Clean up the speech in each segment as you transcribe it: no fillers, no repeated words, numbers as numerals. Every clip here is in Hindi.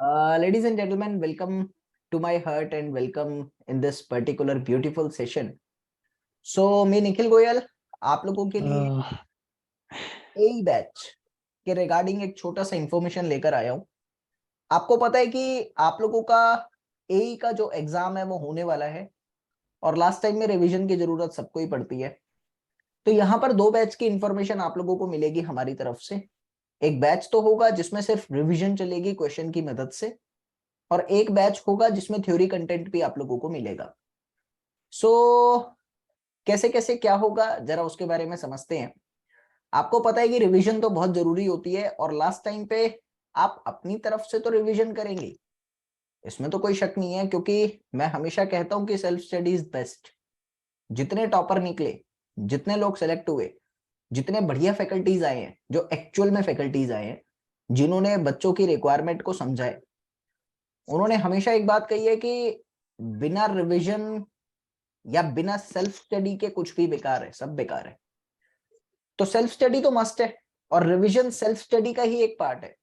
Ladies and gentlemen, welcome to my heart and welcome in this particular beautiful session. So, मैं निखिल गोयल आप लोगों के लिए एई बैच के रिगार्डिंग एक छोटा सा इंफॉर्मेशन लेकर आया हूँ। आपको पता है कि आप लोगों का एई का जो एग्जाम है वो होने वाला है और लास्ट टाइम में रिवीजन की जरूरत सबको ही पड़ती है। तो यहाँ पर दो बैच की इंफॉर्मेशन आप लोगों को मिलेगी हमारी तरफ से। एक बैच तो होगा जिसमें सिर्फ रिवीजन चलेगी क्वेश्चन की मदद से, और एक बैच होगा जिसमें थ्योरी कंटेंट भी आप लोगों को मिलेगा। सो कैसे कैसे क्या होगा जरा उसके बारे में समझते हैं। आपको पता है कि रिवीजन तो बहुत जरूरी होती है और लास्ट टाइम पे आप अपनी तरफ से तो रिवीजन करेंगे, इसमें तो कोई शक नहीं है, क्योंकि मैं हमेशा कहता हूं कि सेल्फ स्टडी इज बेस्ट। जितने टॉपर निकले, जितने लोग सेलेक्ट हुए, जितने बढ़िया फैकल्टीज आए हैं, जो एक्चुअल में फैकल्टीज आए हैं, जिन्होंने बच्चों की रिक्वायरमेंट को समझा है, उन्होंने हमेशा एक बात कही है कि बिना रिवीजन या बिना सेल्फ स्टडी के कुछ भी बेकार है, सब बेकार है। तो सेल्फ स्टडी तो मस्ट है और रिवीजन सेल्फ स्टडी का ही एक पार्ट है।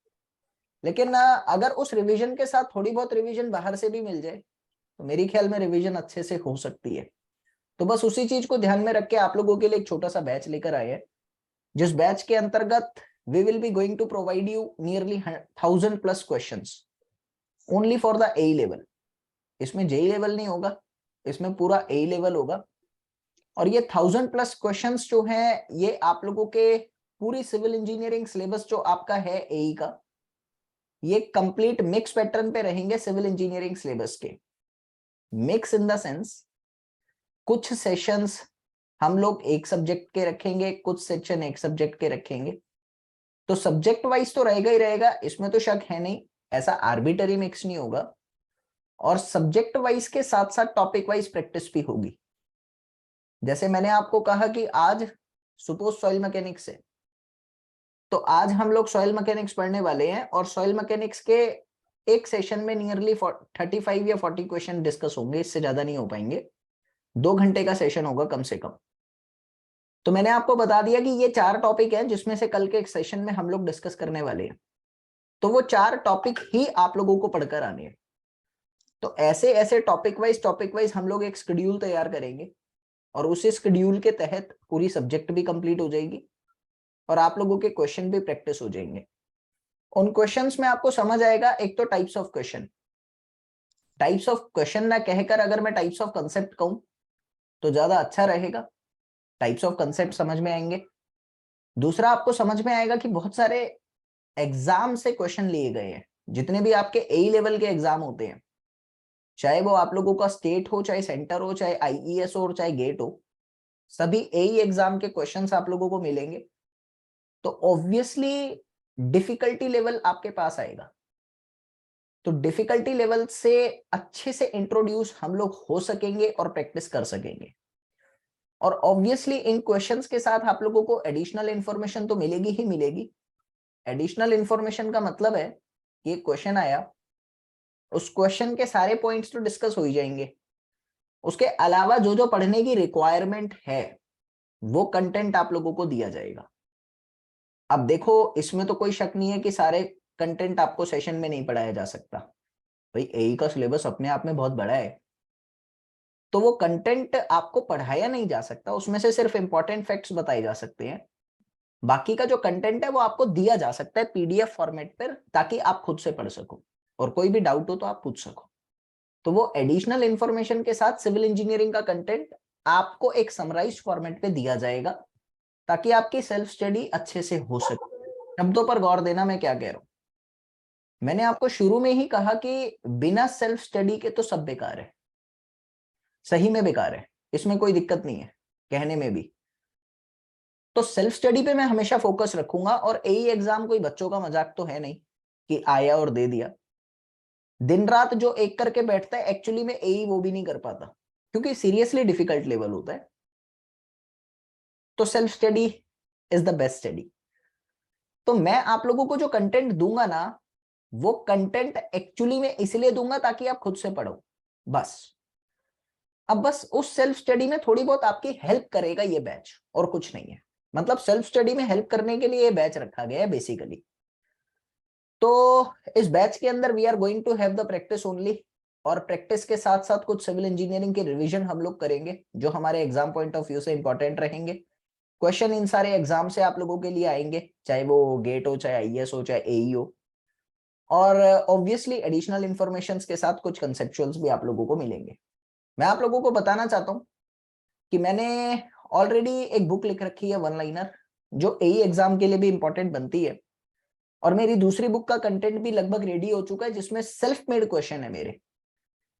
लेकिन अगर उस रिवीजन के साथ थोड़ी बहुत रिवीजन बाहर से भी मिल जाए तो मेरी ख्याल में रिवीजन अच्छे से हो सकती है। तो बस उसी चीज को ध्यान में रख के आप लोगों के लिए एक छोटा सा बैच लेकर आए हैं, जिस बैच के अंतर्गत we will be going to provide you nearly 1000+ questions only for the A level. इसमें जेई लेवल नहीं होगा, इसमें पूरा ए लेवल होगा। और ये 1000+ क्वेश्चंस जो हैं ये आप लोगों के पूरी सिविल इंजीनियरिंग सिलेबस जो आपका है एई का, ये कंप्लीट मिक्स पैटर्न पे रहेंगे सिविल इंजीनियरिंग सिलेबस के। मिक्स इन द सेंस कुछ सेशंस हम लोग एक सब्जेक्ट के रखेंगे, कुछ सेक्शन एक सब्जेक्ट के रखेंगे। तो सब्जेक्ट वाइज तो रहेगा ही रहेगा, इसमें तो शक है नहीं, ऐसा आर्बिटरी मिक्स नहीं होगा। और सब्जेक्ट वाइज के साथ साथ टॉपिक वाइज प्रैक्टिस भी होगी। जैसे मैंने आपको कहा कि आज सपोज सॉइल मैकेनिक्स है, तो आज हम लोग सॉइल मैकेनिक्स पढ़ने वाले हैं और सॉइल मैकेनिक्स के एक सेशन में नियरली 35 या 40 क्वेश्चन डिस्कस होंगे, इससे ज्यादा नहीं हो पाएंगे। 2 घंटे का सेशन होगा कम से कम। तो मैंने आपको बता दिया कि ये 4 टॉपिक हैं जिसमें से कल के एक सेशन में हम लोग डिस्कस करने वाले हैं। तो वो 4 टॉपिक ही आप लोगों को पढ़कर आने हैं। तो ऐसे ऐसे टॉपिक वाइज हम लोग एक शेड्यूल तैयार करेंगे और उसी शेड्यूल के तहत पूरी सब्जेक्ट भी कंप्लीट हो जाएगी और आप लोगों के क्वेश्चन भी प्रैक्टिस हो जाएंगे। उन क्वेश्चंस में आपको समझ आएगा, एक तो टाइप्स ऑफ क्वेश्चन ना कहकर अगर मैं टाइप्स ऑफ कंसेप्ट कहूं तो ज्यादा अच्छा रहेगा। टाइप्स ऑफ कंसेप्ट समझ में आएंगे। दूसरा, आपको समझ में आएगा कि बहुत सारे एग्जाम से क्वेश्चन लिए गए हैं। जितने भी आपके ए लेवल के एग्जाम होते हैं, चाहे वो आप लोगों का स्टेट हो, चाहे सेंटर हो, चाहे आईईएस हो, चाहे गेट हो, सभी एई एग्जाम के क्वेश्चंस आप लोगों को मिलेंगे। तो ऑब्वियसली डिफिकल्टी लेवल आपके पास आएगा। तो डिफिकल्टी लेवल से अच्छे से इंट्रोड्यूस हम लोग हो सकेंगे और प्रैक्टिस कर सकेंगे। और ऑब्वियसली इन क्वेश्चंस के साथ आप लोगों को एडिशनल इंफॉर्मेशन तो मिलेगी ही मिलेगी। एडिशनल इंफॉर्मेशन का मतलब है कि एक क्वेश्चन आया, उस क्वेश्चन के सारे पॉइंट्स तो डिस्कस हो ही जाएंगे, उसके अलावा जो जो पढ़ने की रिक्वायरमेंट है वो कंटेंट आप लोगों को दिया जाएगा। अब देखो, इसमें तो कोई शक नहीं है कि सारे कंटेंट आपको सेशन में नहीं पढ़ाया जा सकता। भाई एई का सिलेबस अपने आप में बहुत बड़ा है, तो वो कंटेंट आपको पढ़ाया नहीं जा सकता, उसमें से सिर्फ इंपॉर्टेंट फैक्ट्स बताए जा सकते हैं। बाकी का जो कंटेंट है वो आपको दिया जा सकता है पीडीएफ फॉर्मेट पर, ताकि आप खुद से पढ़ सको और कोई भी डाउट हो तो आप पूछ सको। तो वो एडिशनल इंफॉर्मेशन के साथ सिविल इंजीनियरिंग का कंटेंट आपको एक समराइज्ड फॉर्मेट पे दिया जाएगा, ताकि आपकी सेल्फ स्टडी अच्छे से हो सके। शब्दों पर गौर देना, मैं क्या कह रहा हूं। मैंने आपको शुरू में ही कहा कि बिना सेल्फ स्टडी के तो सब बेकार है, सही में बेकार है, इसमें कोई दिक्कत नहीं है कहने में भी। तो सेल्फ स्टडी पे मैं हमेशा फोकस रखूंगा। और एई एग्जाम कोई बच्चों का मजाक तो है नहीं कि आया और दे दिया। दिन रात जो एक करके बैठता है एक्चुअली में एई वो भी नहीं कर पाता, क्योंकि सीरियसली डिफिकल्ट लेवल होता है। तो self study is the best study. तो मैं आप लोगों को जो कंटेंट दूंगा ना, वो कंटेंट एक्चुअली में इसलिए दूंगा ताकि आप खुद से पढ़ो बस। अब बस उस सेल्फ स्टडी में थोड़ी बहुत आपकी हेल्प करेगा ये बैच, और कुछ नहीं है। मतलब सेल्फ स्टडी में हेल्प करने के लिए ये बैच रखा गया है बेसिकली। तो इस बैच के अंदर we are going to have the practice only, और प्रैक्टिस के साथ साथ कुछ सिविल इंजीनियरिंग के रिवीजन हम लोग करेंगे जो हमारे एग्जाम पॉइंट ऑफ व्यू से इंपॉर्टेंट रहेंगे। क्वेश्चन इन सारे एग्जाम से आप लोगों के लिए आएंगे, चाहे वो गेट हो, चाहे आईएएस हो, चाहे एई हो, और ऑब्वियसली एडिशनल इंफॉर्मेशन के साथ कुछ कंसेप्चुअल्स भी आप लोगों को मिलेंगे। मैं आप लोगों को बताना चाहता हूँ कि मैंने ऑलरेडी एक बुक लिख रखी है, वन लाइनर, जो एई एग्जाम के लिए भी इंपॉर्टेंट बनती है, और मेरी दूसरी बुक का कंटेंट भी लगभग रेडी हो चुका है जिसमें सेल्फ मेड क्वेश्चन है मेरे।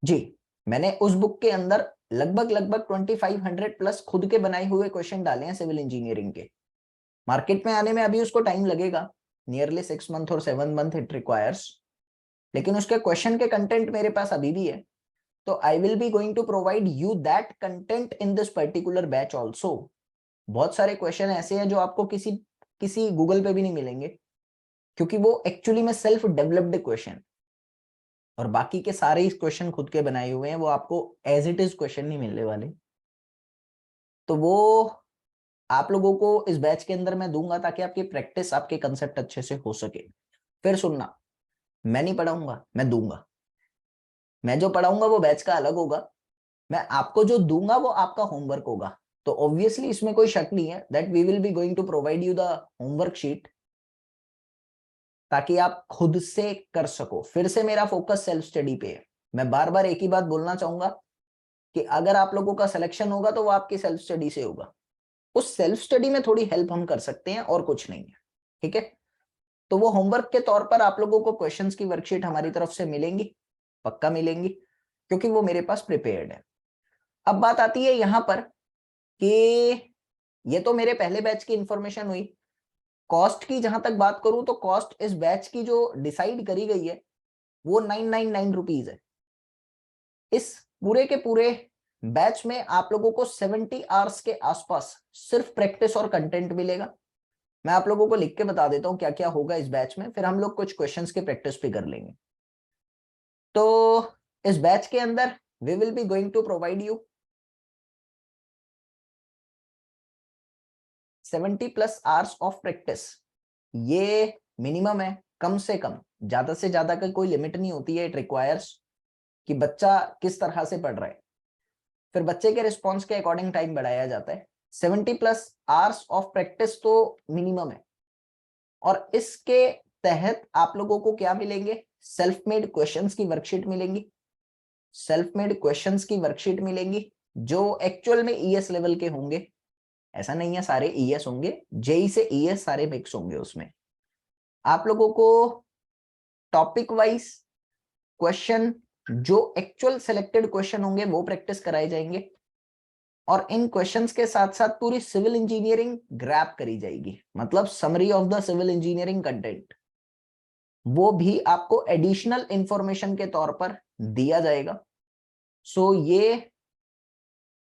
जी, मैंने उस बुक के अंदर लगभग 2500 प्लस खुद के बनाए हुए क्वेश्चन डाले हैं सिविल इंजीनियरिंग के। मार्केट में आने में अभी उसको टाइम लगेगा, नियरली 6 मंथ और 7 मंथ इट रिक्वायर्स, लेकिन उसके क्वेश्चन के कंटेंट मेरे पास अभी भी है। तो I will be going to provide you that content in this particular batch also. बहुत सारे क्वेश्चन ऐसे हैं जो आपको किसी किसी गूगल पे भी नहीं मिलेंगे, क्योंकि वो एक्चुअली में सेल्फ डेवलप्ड क्वेश्चन, और बाकी के सारे इस क्वेश्चन खुद के बनाए हुए हैं, वो आपको एज इट इज क्वेश्चन नहीं मिलने वाले। तो वो आप लोगों को इस बैच के अंदर मैं दूंगा ताकि आपकी प्रैक्टिस, आपके कंसेप्ट अच्छे से हो सके। फिर सुनना, मैं नहीं पढ़ाऊंगा, मैं दूंगा। मैं जो पढ़ाऊंगा वो बैच का अलग होगा, मैं आपको जो दूंगा वो आपका होमवर्क होगा। तो ऑब्वियसली इसमें कोई शक नहीं है that we will be going to provide you the homework sheet, ताकि आप खुद से कर सको। फिर से मेरा फोकस सेल्फ स्टडी पे है। मैं बार बार एक ही बात बोलना चाहूंगा कि अगर आप लोगों का सिलेक्शन होगा तो वो आपकी सेल्फ स्टडी से होगा। उस सेल्फ स्टडी में थोड़ी हेल्प हम कर सकते हैं और कुछ नहीं है, ठीक है। तो वो होमवर्क के तौर पर आप लोगों को क्वेश्चंस की वर्कशीट हमारी तरफ से मिलेंगी, पक्का मिलेंगी, क्योंकि वो मेरे पास प्रिपेयर्ड है। अब बात आती है यहां पर कि ये तो मेरे पहले बैच की इंफॉर्मेशन हुई। कॉस्ट की जहां तक बात करूं तो कॉस्ट इस बैच की जो डिसाइड करी गई है वो 999 रुपीज है। इस पूरे के पूरे बैच में आप लोगों को 70 आवर्स के आसपास सिर्फ प्रैक्टिस और कंटेंट मिलेगा। मैं आप लोगों को लिख के बता देता हूं क्या क्या होगा इस बैच में, फिर हम लोग कुछ क्वेश्चंस के प्रैक्टिस भी कर लेंगे। तो इस बैच के अंदर we will be going to provide you 70 plus hours of practice. ये मिनिमम है, कम से कम, ज्यादा से ज्यादा का कोई लिमिट नहीं होती है। इट रिक्वायर्स कि बच्चा किस तरह से पढ़ रहा है, फिर बच्चे के रिस्पॉन्स के अकॉर्डिंग टाइम बढ़ाया जाता है। 70 प्लस आवर्स ऑफ प्रैक्टिस तो मिनिमम है, और इसके तहत आप लोगों को क्या मिलेंगे, सेल्फ मेड क्वेश्चंस की वर्कशीट मिलेंगी। सेल्फ मेड क्वेश्चंस की वर्कशीट मिलेंगी जो एक्चुअल में ईएस लेवल के होंगे। ऐसा नहीं है सारे ईएस होंगे, जेई से ईएस सारे मिक्स होंगे। उसमें आप लोगों को टॉपिक वाइज क्वेश्चन, जो एक्चुअल सिलेक्टेड क्वेश्चन होंगे वो प्रैक्टिस कराए जाएंगे, और इन क्वेश्चंस के साथ साथ पूरी सिविल इंजीनियरिंग ग्रैप करी जाएगी। मतलब summary of the civil engineering content, वो भी आपको एडिशनल इंफॉर्मेशन के तौर पर दिया जाएगा। सो ये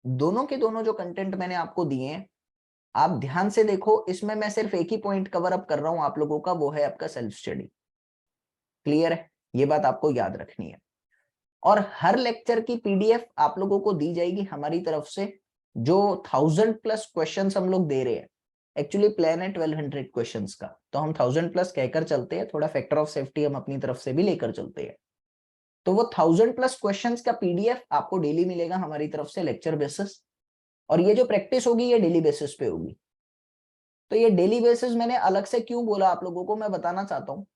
दोनों के दोनों जो कंटेंट मैंने आपको दिए हैं, आप ध्यान से देखो। इसमें मैं सिर्फ एक ही पॉइंट कवर अप कर रहा हूं आप लोगों का, वो है आपका सेल्फ स्टडी। क्लियर है, ये बात आपको याद रखनी है। और हर लेक्चर की पीडीएफ आप लोगों को दी जाएगी हमारी तरफ से। जो 1000 प्लस क्वेश्चंस हम लोग दे रहे हैं, एक्चुअली प्लान है 1200 क्वेश्चंस का, तो हम 1000 प्लस कहकर चलते हैं, थोड़ा फैक्टर ऑफ सेफ्टी हम अपनी तरफ से भी लेकर चलते हैं। तो वो 1000 प्लस क्वेश्चंस का पीडीएफ आपको डेली मिलेगा हमारी तरफ से, लेक्चर बेसिस। और ये जो प्रैक्टिस होगी ये डेली बेसिस पे होगी। तो ये डेली बेसिस मैंने अलग से क्यों बोला आप लोगों को, मैं बताना चाहता हूँ।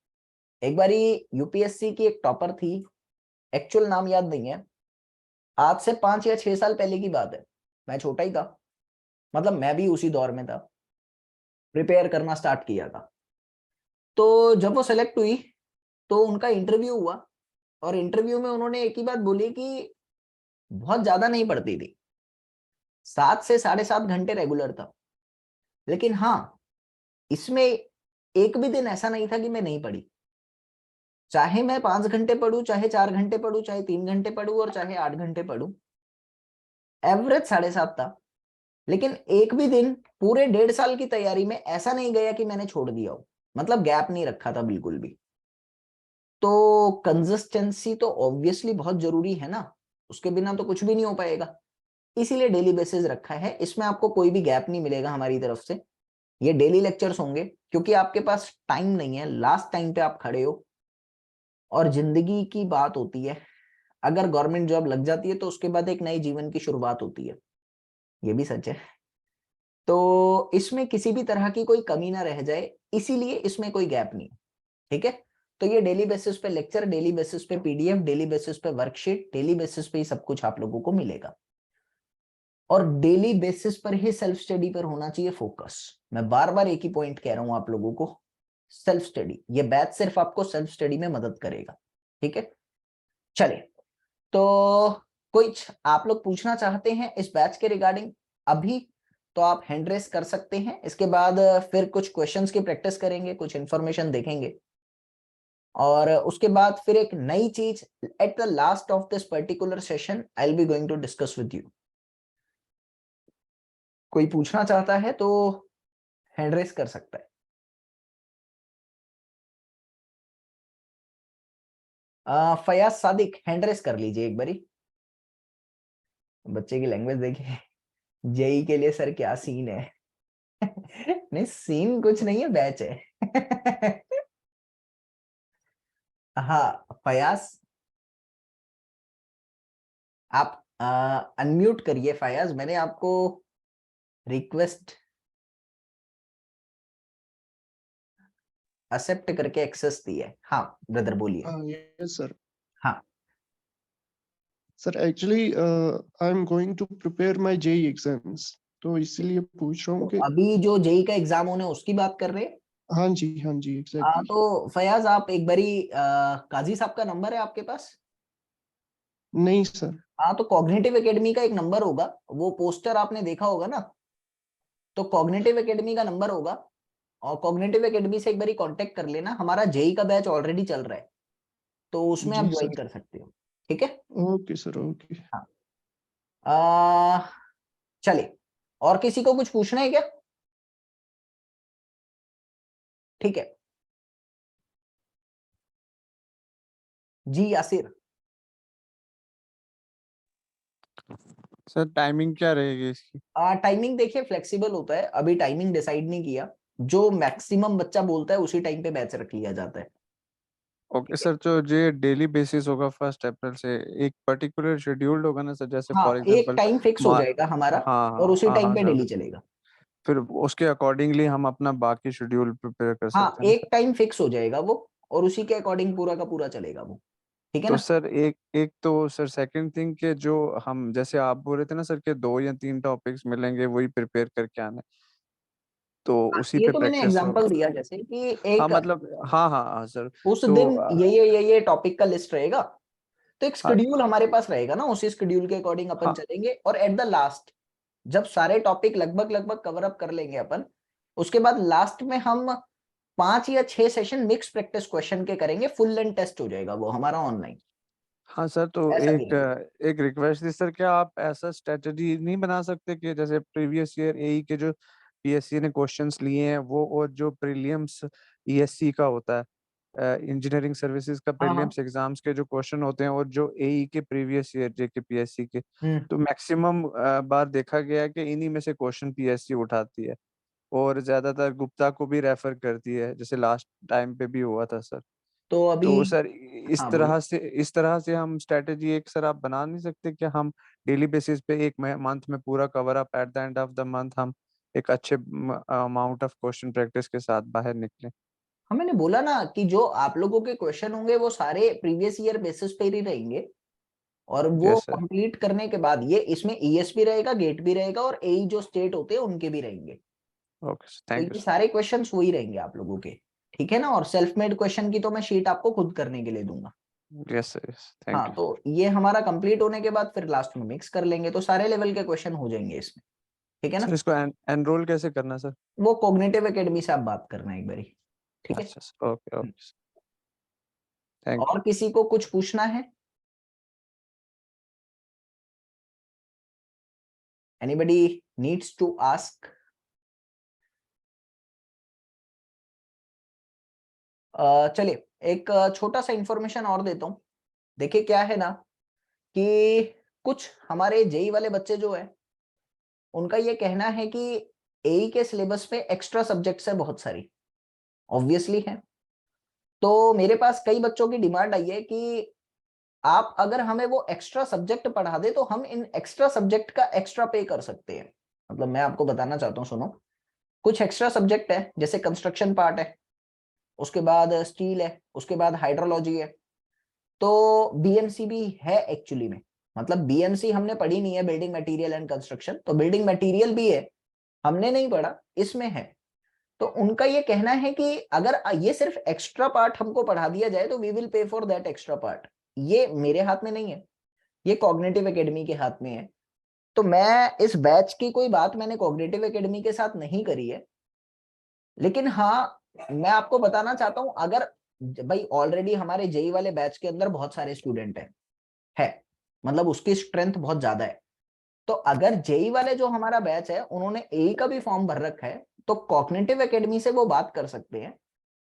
एक बारी यूपीएससी की एक टॉपर थी, एक्चुअल नाम याद नहीं है, आज से 5 या 6 साल पहले की बात है, मैं छोटा ही था, मतलब मैं भी उसी दौर में था, प्रिपेयर करना स्टार्ट किया था। तो जब वो सेलेक्ट हुई तो उनका इंटरव्यू हुआ, और इंटरव्यू में उन्होंने एक ही बात बोली कि बहुत ज्यादा नहीं पढ़ती थी, 7 से 7.5 घंटे रेगुलर था। लेकिन हाँ, इसमें एक भी दिन ऐसा नहीं था कि मैं नहीं पढ़ी। चाहे मैं 5 घंटे पढ़ू, चाहे 4 घंटे पढ़ू, चाहे 3 घंटे पढ़ू, और चाहे 8 घंटे पढ़ू, एवरेज 7.5 था। लेकिन एक भी दिन पूरे 1.5 साल की तैयारी में ऐसा नहीं गया कि मैंने छोड़ दिया हो, मतलब गैप नहीं रखा था बिल्कुल भी। तो कंसिस्टेंसी तो ऑब्वियसली बहुत जरूरी है ना, उसके बिना तो कुछ भी नहीं हो पाएगा। इसीलिए डेली बेसिस रखा है, इसमें आपको कोई भी गैप नहीं मिलेगा हमारी तरफ से। ये डेली लेक्चर्स होंगे, क्योंकि आपके पास टाइम नहीं है, लास्ट टाइम पे आप खड़े हो, और जिंदगी की बात होती है, अगर गवर्नमेंट जॉब लग जाती है तो उसके बाद एक नए जीवन की शुरुआत होती है, ये भी सच है। तो इसमें किसी भी तरह की कोई कमी ना रह जाए, इसीलिए इसमें कोई गैप नहीं, ठीक है। तो ये डेली बेसिस पे लेक्चर, डेली बेसिस पे पीडीएफ, डेली बेसिस पे वर्कशीट, डेली बेसिस पे ही सब कुछ आप लोगों को मिलेगा, और डेली बेसिस पर ही सेल्फ स्टडी पर होना चाहिए फोकस। मैं बार बार एक ही पॉइंट कह रहा हूं आप लोगों को, सेल्फ स्टडी। ये बैच सिर्फ आपको सेल्फ स्टडी में मदद करेगा, ठीक है। चलिए, तो कुछ आप लोग पूछना चाहते हैं इस बैच के रिगार्डिंग अभी, तो आप हैंड रेस कर सकते हैं। इसके बाद फिर कुछ क्वेश्चंस की प्रैक्टिस करेंगे, कुछ इंफॉर्मेशन देखेंगे, और उसके बाद फिर एक नई चीज at the last of this particular session I will be going to discuss with you. कोई पूछना चाहता है तो हैंड रेस कर सकता है। फयाज सादिक, हैंड रेस कर लीजिए एक बारी। बच्चे की लैंग्वेज देखिए, जेई के लिए सर क्या सीन है। नहीं, सीन कुछ नहीं है, बैच है। हाँ फयाज, आप अनम्यूट करिए फयाज, मैंने आपको रिक्वेस्ट एक्सेप्ट करके एक्सेस दी है। हाँ ब्रदर बोलिए। Yes sir. हाँ sir actually I am going to prepare my JE exams, तो इसीलिए पूछ रहा तो हूँ कि अभी जो जेई का एग्जाम होने उसकी बात कर रहे हैं। हाँ जी एग्जैक्टली। तो फयाज आप एक बारी काजी साहब का नंबर है आपके पास? नहीं सर। हाँ, तो कॉग्निटिव एकेडमी का एक नंबर होगा, वो पोस्टर आपने देखा होगा ना, तो कॉग्निटिव एकेडमी का नंबर होगा, और कॉग्निटिव एकेडमी से एक बारी कांटेक्ट कर लेना। हमारा जेई का बैच ऑलरेडी चल रहा है, तो उसमें आप जी ज्वाइन सर। कर सकते हो, ठीक है। Okay sir okay. हाँ चलिए, और किसी को कुछ पूछना है क्या? ठीक है जी यासिर। सर टाइमिंग क्या रहेगी इसकी? टाइमिंग देखिए फ्लेक्सिबल होता है, अभी टाइमिंग डिसाइड नहीं किया, जो मैक्सिमम बच्चा बोलता है उसी टाइम पे बैच रख लिया जाता है। ओके सर, तो ये डेली बेसिस होगा 1 अप्रैल से, एक पर्टिकुलर शेड्यूल्ड होगा ना सर, जैसे हाँ, फॉर एक एग्जांपल टाइम फिक्स हो जाएगा हमारा, हाँ और उसी टाइम हाँ पे सर, डेली चलेगा। फिर उसके अकॉर्डिंगली हम अपना बाकी शेड्यूल प्रिपेयर कर हाँ, सकते हैं ना एक सर? टाइम फिक्स हो जाएगा वो, और उसी के अकॉर्डिंग पूरा का पूरा चलेगा वो, ठीक है तो ना। सर एक एक तो सर सेकंड थिंग के जो हम जैसे आप बोल रहे थे ना सर, के 2 या 3 टॉपिक्स मिलेंगे वही प्रिपेयर करके आना है, तो उसी ये पे तो मैंने प्रैक्टिस एग्जांपल होगा। दिया जैसे कि हाँ एक मतलब, हाँ सर। उस तो दिन ये टॉपिक का लिस्ट रहेगा, तो एक हाँ शेड्यूल हमारे पास रहेगा ना, उसी शेड्यूल के अकॉर्डिंग अपन हाँ चलेंगे, और एट द लास्ट जब सारे टॉपिक लगभग लगभग कवर अप कर लेंगे अपन, उसके बाद लास्ट में हम 5 या 6 सेशन मिक्स प्रैक्टिस क्वेश्चन के करेंगे, फुल लेंथ टेस्ट हो जाएगा वो हमारा ऑनलाइन। हाँ सर, तो ऐसा भी एक रहेगा। एक रिक्वेस्ट थी सर, क्या आप ऐसा स्ट्रेटजी नहीं बना सकते कि जैसे प्रीवियस ईयर एई के जो पीएससी ने क्वेश्चंस लिए हैं वो, और जो प्रीलिम्स ईएससी का होता है, इंजीनियरिंग सर्विसेज का हाँ हाँ। प्रीलिम्स एग्जाम्स के जो क्वेश्चन होते हैं, और जो एई के प्रीवियस ईयर जेके पीएससी के, हम्म। तो मैक्सिमम बार देखा गया है कि इन्हीं में से क्वेश्चन पीएससी उठाती है, और ज्यादातर गुप्ता को भी रेफर करती है, जैसे लास्ट टाइम पे भी हुआ था सर। तो अभी तो सर हाँ बोलिए। इस तरह से हम स्ट्रेटेजी एक सर आप बना नहीं सकते कि हम डेली बेसिस पे एक मंथ में पूरा cover up, at the end of the month हम एक अच्छे अमाउंट ऑफ क्वेश्चन प्रैक्टिस के साथ बाहर निकले? हाँ, मैंने बोला ना कि जो आप लोगों के क्वेश्चन होंगे वो सारे प्रीवियस ईयर बेसिस पे ही रहेंगे, और वो यस सर। कंप्लीट करने के बाद ये इसमें ईएस भी रहेगा, गेट भी रहेगा, और एई जो स्टेट होते हैं उनके भी रहेंगे। ओके सर, तो थैंक यू ये सर। सारे क्वेश्चंस वही रहेंगे आप लोगों के, ठीक है ना। और सेल्फ मेड क्वेश्चन की तो मैं शीट आपको खुद करने के लिए दूंगा। यस सर, यस, थैंक हाँ, यू। तो ये हमारा कंप्लीट होने के बाद फिर लास्ट में मिक्स कर लेंगे, तो सारे लेवल के क्वेश्चन हो जाएंगे इसमें, ठीक है सर ना। इसको एनरोल कैसे करना सर? वो कॉग्निटिव एकेडमी से आप बात करना एक बारी, ठीक है। अच्छा sir, okay okay sir, thank और यू। किसी को कुछ पूछना है? Anybody needs to ask? चलिए, एक छोटा सा इंफॉर्मेशन और देता हूँ। देखिए क्या है ना, कि कुछ हमारे जेई वाले बच्चे जो है, उनका ये कहना है कि एई के सिलेबस में एक्स्ट्रा सब्जेक्ट्स है बहुत सारी, ऑब्वियसली है। तो मेरे पास कई बच्चों की डिमांड आई है कि आप अगर हमें वो एक्स्ट्रा सब्जेक्ट पढ़ा दे तो हम इन एक्स्ट्रा सब्जेक्ट का एक्स्ट्रा पे कर सकते हैं। मतलब मैं आपको बताना चाहता हूँ, सुनो, कुछ एक्स्ट्रा सब्जेक्ट है जैसे कंस्ट्रक्शन पार्ट है, उसके बाद स्टील है, उसके बाद हाइड्रोलॉजी है, तो बीएमसी भी है एक्चुअली में। मतलब बीएमसी हमने पढ़ी नहीं है, बिल्डिंग मटेरियल एंड कंस्ट्रक्शन, तो बिल्डिंग मटेरियल भी है, हमने नहीं पढ़ा, इसमें है। तो उनका ये कहना है कि अगर ये सिर्फ एक्स्ट्रा पार्ट हमको पढ़ा दिया जाए तो we will pay for that extra part. ये मेरे हाथ में नहीं है, ये कॉग्निटिव एकेडमी के हाथ में है। तो मैं इस बैच की कोई बात मैंने कॉग्निटिव एकेडमी के साथ नहीं करी है, लेकिन हाँ मैं आपको बताना चाहता हूं, अगर भाई ऑलरेडी हमारे जेई वाले बैच के अंदर बहुत सारे स्टूडेंट है, मतलब उसकी स्ट्रेंथ बहुत ज्यादा है। तो अगर जेई वाले जो हमारा बैच है उन्होंने एई का भी फॉर्म भर रखा है तो कॉग्निटिव एकेडमी से वो बात कर सकते हैं।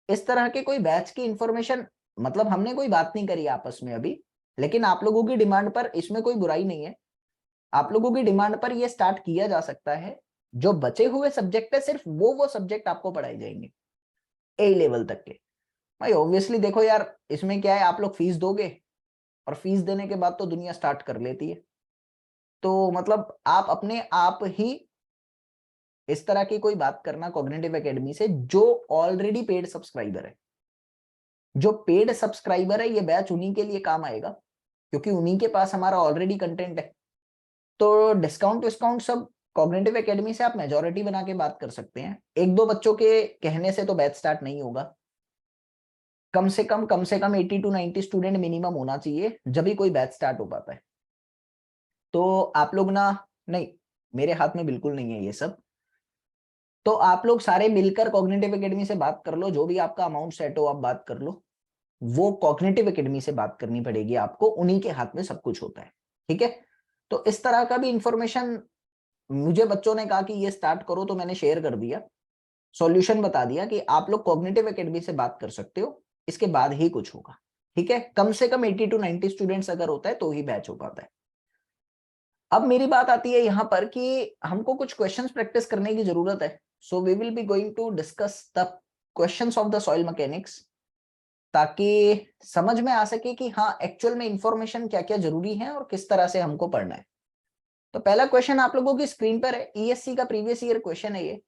इस तरह के कोई बैच की इंफॉर्मेशन, मतलब हमने कोई बात नहीं करी आपस में अभी, लेकिन आप लोगों की डिमांड पर इसमें कोई बुराई नहीं है। आप लोगों की डिमांड पर ये स्टार्ट किया जा सकता है। जो बचे हुए सब्जेक्ट है सिर्फ वो सब्जेक्ट आपको पढ़ाए जाएंगे ए लेवल तक के। भाई ऑब्वियसली देखो यार, इसमें क्या है, आप लोग फीस दोगे और फीस देने के बाद तो दुनिया स्टार्ट कर लेती है। तो मतलब आप अपने आप ही इस तरह की कोई बात करना कॉग्निटिव एकेडमी से जो ऑलरेडी पेड सब्सक्राइबर है। जो पेड सब्सक्राइबर है ये बैच उन्हीं के लिए काम आएगा, क्योंकि उन्हीं के पास हमारा ऑलरेडी कंटेंट है। तो डिस्काउंट विस्काउंट सब कॉग्निटिव एकेडमी से आप मेजोरिटी बना के बात कर सकते हैं। एक दो बच्चों के कहने से तो बैच स्टार्ट नहीं होगा। कम से कम 80 to 90 स्टूडेंट मिनिमम होना चाहिए, जब भी कोई बैच स्टार्ट हो पाता है। तो आप लोग ना, नहीं मेरे हाथ में बिल्कुल नहीं है ये सब। तो आप लोग सारे मिलकर कॉग्निटिव एकेडमी से बात कर लो, जो भी आपका अमाउंट सेट हो आप बात कर लो। वो कॉग्निटिव एकेडमी से बात करनी पड़ेगी आपको, उन्हीं के हाथ में सब कुछ होता है, ठीक है। तो इस तरह का भी इंफॉर्मेशन मुझे बच्चों ने कहा कि ये स्टार्ट करो, तो मैंने शेयर कर दिया, सॉल्यूशन बता दिया कि आप लोग कॉग्निटिव एकेडमी से बात कर सकते हो, इसके बाद ही कुछ होगा, ठीक है। कम से कम 80 to 90 स्टूडेंट्स अगर होता है तो ही बैच हो पाता है। अब मेरी बात आती है यहाँ पर कि हमको कुछ क्वेश्चंस प्रैक्टिस करने की जरूरत है। So we will be going to discuss the questions of the soil mechanics, ताकि समझ में आ सके कि हाँ एक्चुअल में इंफॉर्मेशन क्या क्या जरूरी है और किस तरह से हमको पढ़ना है। तो पहला क्वेश्चन आप लोगों की स्क्रीन पर है, ईएससी का प्रीवियस ईयर क्वेश्चन है ये।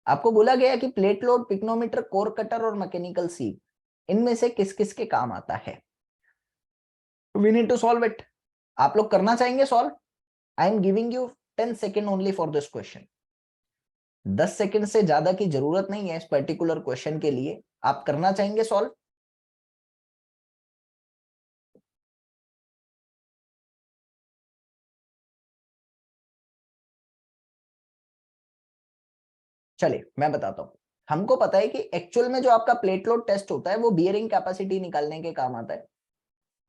आपको बोला गया है कि plate load, pycnometer, core cutter और मैकेनिकल सीव, इनमें से किस किस के काम आता है। We need to solve it. आप लोग करना चाहेंगे solve? I am giving you 10 second only for this question. 10 second से ज्यादा की जरूरत नहीं है इस पर्टिकुलर क्वेश्चन के लिए। आप करना चाहेंगे सॉल्व? चलिए मैं बताता हूं। हमको पता है कि एक्चुअल में जो आपका प्लेट लोड टेस्ट होता है वो बियरिंग कैपेसिटी निकालने के काम आता है।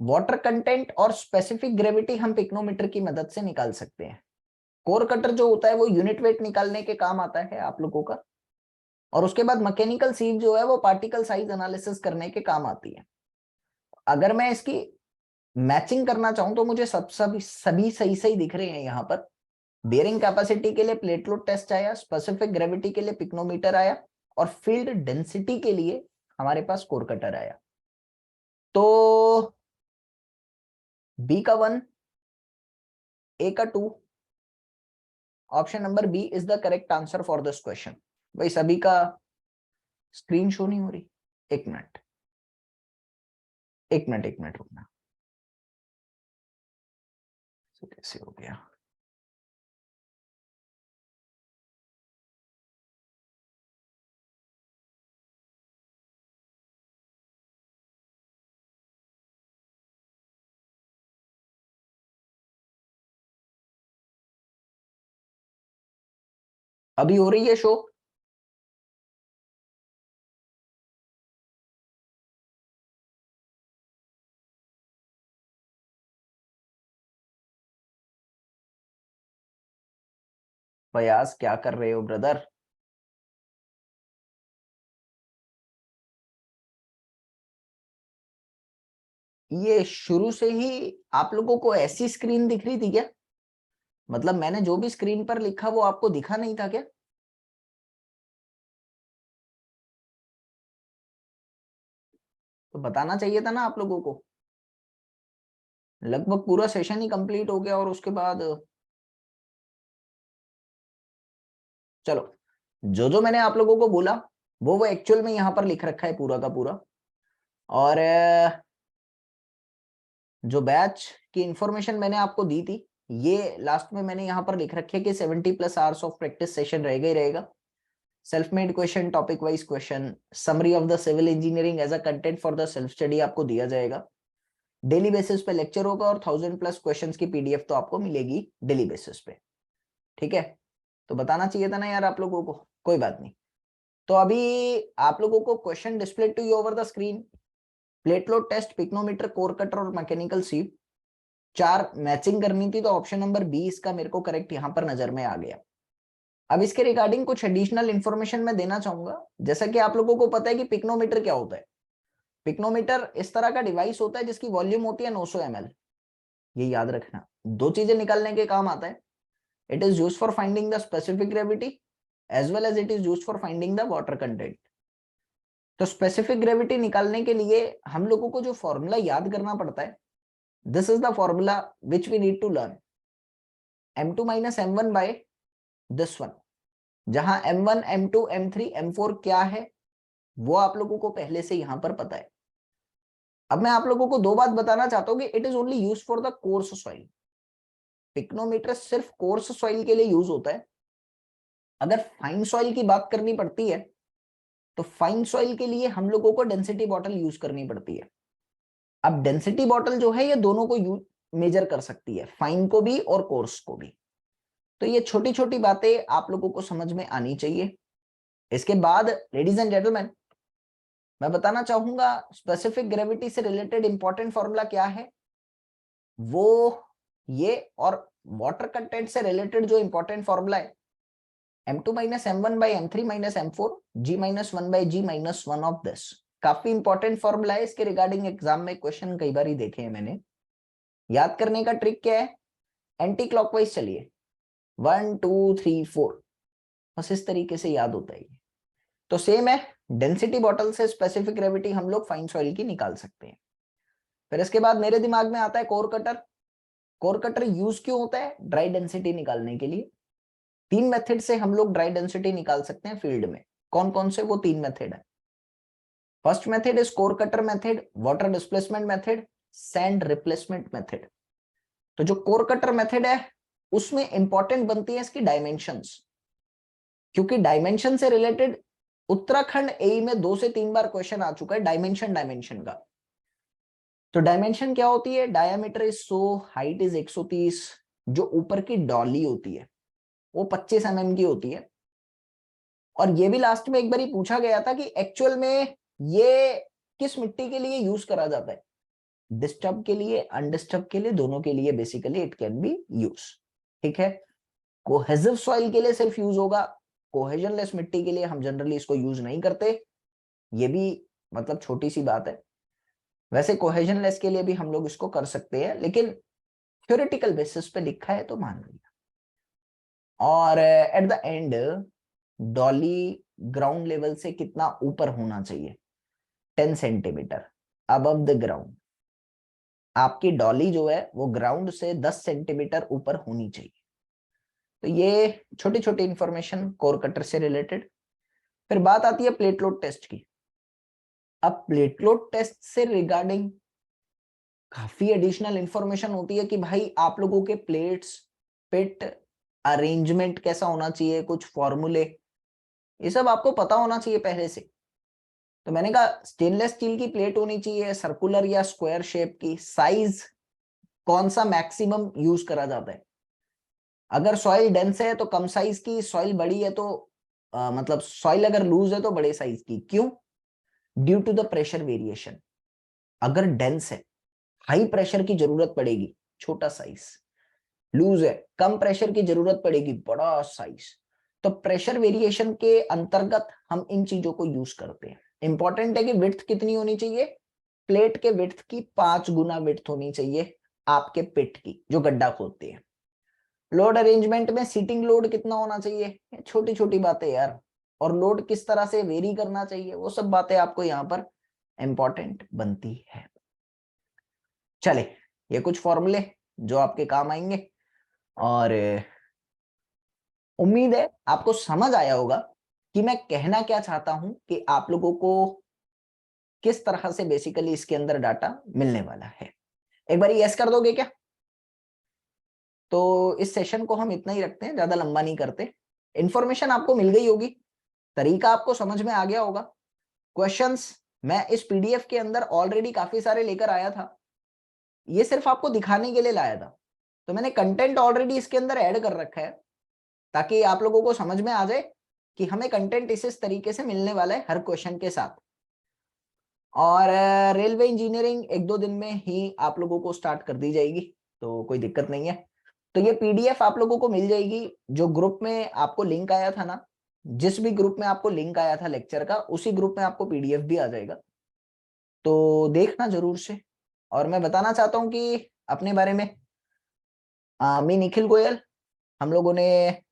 वाटर कंटेंट और स्पेसिफिक ग्रेविटी हम पिक्नोमीटर की मदद से निकाल सकते हैं। कोर कटर जो होता है वो यूनिट वेट निकालने के काम आता है आप लोगों का। और उसके बाद मैकेनिकल सीव जो है वो पार्टिकल साइज एनालिसिस करने के काम आती है। अगर मैं इसकी मैचिंग करना चाहूं तो मुझे सभी सही सही दिख रहे हैं यहाँ पर। बेयरिंग कैपेसिटी के लिए प्लेट लोड टेस्ट आया, स्पेसिफिक ग्रेविटी के लिए पिक्नोमीटर आया, और फील्ड डेंसिटी के लिए हमारे पास कोर कटर आया। तो बी का 1, ए का 2, option number B is the correct answer for this question. भाई सभी का स्क्रीन शो नहीं हो रही, एक मिनट एक मिनट रुकना। तो कैसे हो गया? अभी हो रही है शो? प्रयास क्या कर रहे हो ब्रदर? ये शुरू से ही आप लोगों को ऐसी स्क्रीन दिख रही थी क्या? मतलब मैंने जो भी स्क्रीन पर लिखा वो आपको दिखा नहीं था क्या? तो बताना चाहिए था ना आप लोगों को। लगभग पूरा सेशन ही कंप्लीट हो गया और उसके बाद चलो, जो जो मैंने आप लोगों को बोला वो एक्चुअल में यहाँ पर लिख रखा है पूरा का पूरा। और जो बैच की इंफॉर्मेशन मैंने आपको दी थी, ये लास्ट में मैंने यहाँ पर लिख रखे है कि 70+ आवर्स ऑफ प्रैक्टिस सेशन रहेगा ही रहेगा। Self made question, topic wise question, summary of the civil engineering as a content for the self study आपको दिया जाएगा। डेली बेसिस पे लेक्चर होगा और 1000+ क्वेश्चंस की पीडीएफ तो आपको मिलेगी डेली बेसिस पे। ठीक है, तो बताना चाहिए था ना यार आप लोगों को, कोई बात नहीं। तो अभी आप लोगों को question display to you over the screen. Plate load test, pycnometer, core cutter और मैकेनिकल सीव, 4 मैचिंग करनी थी, तो ऑप्शन नंबर बी इसका मेरे को करेक्ट यहाँ पर नजर में आ गया। अब इसके रिगार्डिंग कुछ एडिशनल इंफॉर्मेशन मैं देना चाहूंगा। जैसा कि आप लोगों को पता है कि पिक्नोमीटर क्या होता है। पिक्नोमीटर इस तरह का डिवाइस होता है जिसकी वॉल्यूम होती है 900 ml। ये याद रखना, 2 चीजें निकालने के काम आता है। It is used for finding the specific gravity as well as it is used for finding the water content. तो स्पेसिफिक ग्रेविटी निकालने के लिए हम लोगों को जो फॉर्मूला याद करना पड़ता है, this is the formula which we need to learn. m2 - m1 by this one, जहां m1 m2 m3 m4 क्या है वो आप लोगों को पहले से यहां पर पता है। अब मैं आप लोगों को 2 बात बताना चाहता हूं कि it is only use for the course soil. Pycnometer सिर्फ कोर्स सॉइल के लिए यूज होता है। अगर फाइन सॉइल की बात करनी पड़ती है तो फाइन सॉइल के लिए हम लोगों को डेंसिटी बॉटल यूज करनी पड़ती है। अब डेंसिटी बॉटल जो है ये दोनों को मेजर कर सकती है, फाइन को भी और कोर्स को भी। तो ये छोटी छोटी बातें आप लोगों को समझ में आनी चाहिए। इसके बाद लेडीज एंड जेंटलमैन, मैं बताना चाहूंगा स्पेसिफिक ग्रेविटी से रिलेटेड इंपॉर्टेंट फॉर्मूला क्या है वो ये, और वाटर कंटेंट से रिलेटेड जो इंपॉर्टेंट फॉर्मूला है m2 - m1 by m3 - m4 g - 1 by g - 1 of this. काफी इंपॉर्टेंट फॉर्मूला है। इसके रिगार्डिंग एग्जाम में क्वेश्चन कई बार ही देखे हैं मैंने। याद करने का ट्रिक क्या है, एंटी क्लॉकवाइज चलिए, 1 2 3 4, बस इस तरीके से याद होता है। तो सेम है, डेंसिटी बॉटल से स्पेसिफिक ग्रेविटी हम लोग फाइन सॉइल की निकाल सकते हैं। फिर इसके बाद मेरे दिमाग में आता है core cutter. Core cutter use क्यों होता है, ड्राई डेंसिटी निकालने के लिए। 3 मेथड से हम लोग ड्राई डेंसिटी निकाल सकते हैं फील्ड में। कौन कौन से, वो 3 मेथड है। First method is core cutter method, water displacement method, sand replacement method. तो जो कोर कटर मेथड है उसमें इंपॉर्टेंट बनती है इसकी डायमेंशंस, क्योंकि डायमेंशन से रिलेटेड उत्तराखंड एई में 2 से 3 बार क्वेश्चन आ चुका है डायमेंशन का। तो डायमेंशन क्या होती है, डायमीटर इज 100, हाइट इज 130, जो ऊपर की डॉली होती है वो 25 mm की होती है। और ये भी लास्ट में एक बार ही पूछा गया था कि एक्चुअल में ये किस मिट्टी के लिए यूज करा जाता है, डिस्टर्ब के लिए, अनडिस्टर्ब के लिए, दोनों के लिए basically it can be use. ठीक है, कोहेसिव सॉइल के लिए सिर्फ यूज होगा, कोहेजनलेस मिट्टी के लिए हम जनरली इसको यूज नहीं करते। ये भी मतलब छोटी सी बात है। वैसे कोहेजनलेस के लिए भी हम लोग इसको कर सकते हैं, लेकिन थ्योरेटिकल बेसिस पे लिखा है तो मान लिया। और at the end Dolly ground level से कितना ऊपर होना चाहिए, 10 सेंटीमीटर अबव द ग्राउंड। आपकी डॉली जो है वो ग्राउंड से 10 सेंटीमीटर ऊपर होनी चाहिए। तो ये छोटी छोटी इंफॉर्मेशन कोर कटर से रिलेटेड। फिर बात आती है प्लेट लोड टेस्ट की। अब प्लेट लोड टेस्ट से रिगार्डिंग काफी एडिशनल इंफॉर्मेशन होती है कि भाई आप लोगों के प्लेट्स, पिट अरेंजमेंट कैसा होना चाहिए, कुछ फॉर्मूले, ये सब आपको पता होना चाहिए पहले से। तो मैंने कहा स्टेनलेस स्टील की प्लेट होनी चाहिए, सर्कुलर या स्क्वायर शेप की। साइज कौन सा मैक्सिमम यूज करा जाता है, अगर सॉइल डेंस है तो कम साइज की, सॉइल बड़ी है तो मतलब सॉइल अगर लूज है तो बड़े साइज की। क्यों, due to the pressure variation. अगर डेंस है, हाई प्रेशर की जरूरत पड़ेगी, छोटा साइज, लूज है, कम प्रेशर की जरूरत पड़ेगी, बड़ा साइज। तो प्रेशर वेरिएशन के अंतर्गत हम इन चीजों को यूज करते हैं। इंपॉर्टेंट है कि विड्थ कितनी होनी चाहिए, प्लेट के विड्थ की 5 गुना विड्थ होनी चाहिए आपके पिट की, जो गड्ढा खोदते हैं। लोड अरेंजमेंट में सीटिंग लोड कितना होना चाहिए, छोटी छोटी बातें यार। और लोड किस तरह से वेरी करना चाहिए, वो सब बातें आपको यहाँ पर इंपॉर्टेंट बनती है। चले, ये कुछ फॉर्मूले जो आपके काम आएंगे और उम्मीद है आपको समझ आया होगा कि मैं कहना क्या चाहता हूं कि आप लोगों को किस तरह से बेसिकली इसके अंदर डाटा मिलने वाला है। एक बार यस कर दोगे क्या? तो इस सेशन को हम इतना ही रखते हैं, ज्यादा लंबा नहीं करते। इंफॉर्मेशन आपको मिल गई होगी, तरीका आपको समझ में आ गया होगा। क्वेश्चंस मैं इस पीडीएफ के अंदर ऑलरेडी काफी सारे लेकर आया था, ये सिर्फ आपको दिखाने के लिए लाया था। तो मैंने कंटेंट ऑलरेडी इसके अंदर ऐड कर रखा है ताकि आप लोगों को समझ में आ जाए कि हमें कंटेंट इस तरीके से मिलने वाला है हर क्वेश्चन के साथ। और रेलवे इंजीनियरिंग 1-2 दिन में ही आप लोगों को स्टार्ट कर दी जाएगी, तो कोई दिक्कत नहीं है। तो ये पीडीएफ आप लोगों को मिल जाएगी। जो ग्रुप में आपको लिंक आया था ना, जिस भी ग्रुप में आपको लिंक आया था लेक्चर का, उसी ग्रुप में आपको पीडीएफ भी आ जाएगा, तो देखना जरूर से। और मैं बताना चाहता हूँ कि अपने बारे में, मैं निखिल गोयल, हम लोगों ने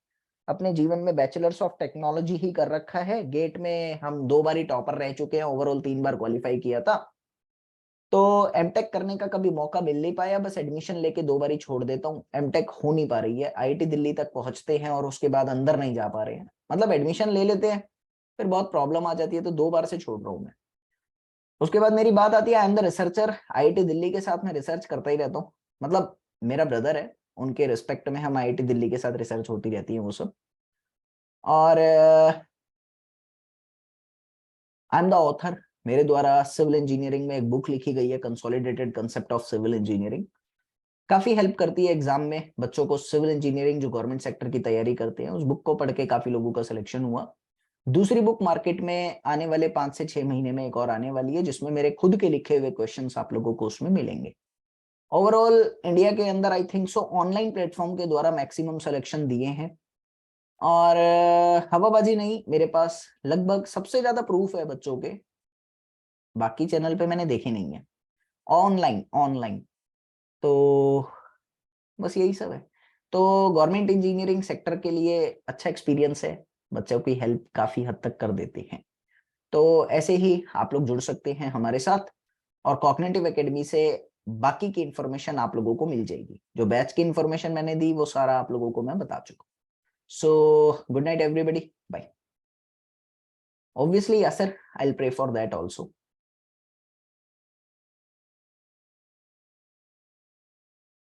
अपने जीवन में बैचलर्स ऑफ टेक्नोलॉजी ही कर रखा है। गेट में हम 2 बार ही टॉपर रह चुके हैं, ओवरऑल 3 बार क्वालिफाई किया था। तो एमटेक करने का कभी मौका मिल नहीं पाया, बस एडमिशन लेके 2 बार ही छोड़ देता हूँ। एमटेक हो नहीं पा रही है, आईआईटी दिल्ली तक पहुंचते हैं और उसके बाद अंदर नहीं जा पा रहे हैं। मतलब एडमिशन ले लेते हैं, फिर बहुत प्रॉब्लम आ जाती है, तो 2 बार से छोड़ रहा हूँ मैं। उसके बाद मेरी बात आती है I am the researcher. IIT Delhi के साथ मैं रिसर्च करता ही रहता हूँ, मतलब मेरा ब्रदर है, उनके रिस्पेक्ट में हम आईआईटी दिल्ली के साथ रिसर्च होती रहती है वो सब। और आई एम द ऑथर, मेरे द्वारा सिविल इंजीनियरिंग में एक बुक लिखी गई है, consolidated concept of civil engineering. काफी हेल्प करती है एग्जाम में बच्चों को। सिविल इंजीनियरिंग जो गवर्नमेंट सेक्टर की तैयारी करते हैं, उस बुक को पढ़ के काफी लोगों का सिलेक्शन हुआ। दूसरी बुक मार्केट में आने वाले 5 से 6 महीने में एक और आने वाली है, जिसमें मेरे खुद के लिखे हुए क्वेश्चंस आप लोगों को उसमें मिलेंगे। ओवरऑल इंडिया के अंदर I think so online platform के द्वारा मैक्सिमम सिलेक्शन दिए हैं। और हवाबाजी नहीं, मेरे पास लगभग सबसे ज्यादा प्रूफ है बच्चों के, बाकी चैनल पे मैंने देखे नहीं है। ऑनलाइन तो बस यही सब है। तो गवर्नमेंट इंजीनियरिंग सेक्टर के लिए अच्छा एक्सपीरियंस है, बच्चों की हेल्प काफी हद तक कर देते हैं। तो ऐसे ही आप लोग जुड़ सकते हैं हमारे साथ, और कॉग्निटिव एकेडमी से बाकी की इंफॉर्मेशन आप लोगों को मिल जाएगी। जो बैच की इंफॉर्मेशन मैंने दी वो सारा आप लोगों को मैं बता चुका हूँ। So good night everybody, bye. Obviously, yes, sir, I'll pray for that also.